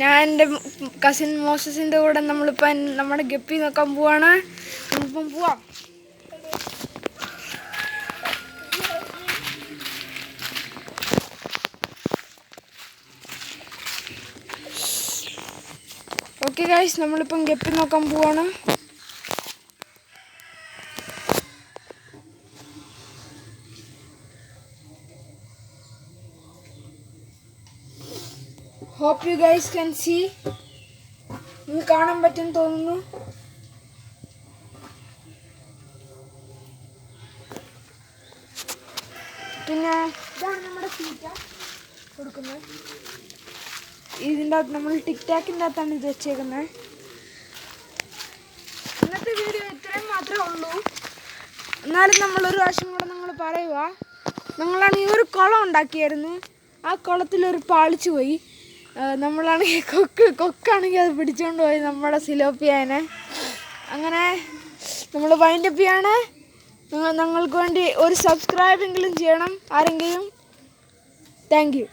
ഞാൻ എൻ്റെ കസിൻ മോസസിൻ്റെ കൂടെ നമ്മളിപ്പം നമ്മുടെ ഗപ്പി നോക്കാൻ പോവാണ്. നമ്മളിപ്പം പോവാം. ഓക്കെ ഗൈസ്, നമ്മളിപ്പം ഗപ്പി നോക്കാൻ പോവാണ്. Hope you guys can see. നിങ്ങൾക്ക് കാണാൻ പറ്റും തോന്നുന്നു. പിന്നെ ഇതാണ് നമ്മുടെ തീറ്റ കൊടുക്കുന്നത്. ഇതിൻ്റെ അകത്ത് നമ്മൾ ടിക്ടാക്കിൻ്റെ അകത്താണ് ഇത് വെച്ചേക്കുന്നത്. ഇന്നത്തെ വീഡിയോ ഇത്രയും മാത്രമേ ഉള്ളൂ. എന്നാലും നമ്മളൊരു പ്രാവശ്യം കൂടെ നിങ്ങൾ പറയുക, നമ്മളാണ് ഈ ഒരു കുളം ഉണ്ടാക്കിയായിരുന്നു. ആ കുളത്തിലൊരു പാളിച്ചു പോയി. നമ്മളാണെങ്കിൽ കൊക്കാണെങ്കിൽ അത് പിടിച്ചുകൊണ്ട് പോയി നമ്മുടെ സിലോപ്പിയാനെ. അങ്ങനെ നമ്മൾ വൈൻഡപ്പ് ചെയ്യാണ്. ഞങ്ങൾക്ക് വേണ്ടി ഒരു സബ്സ്ക്രൈബെങ്കിലും ചെയ്യണം ആരെങ്കിലും. Thank you.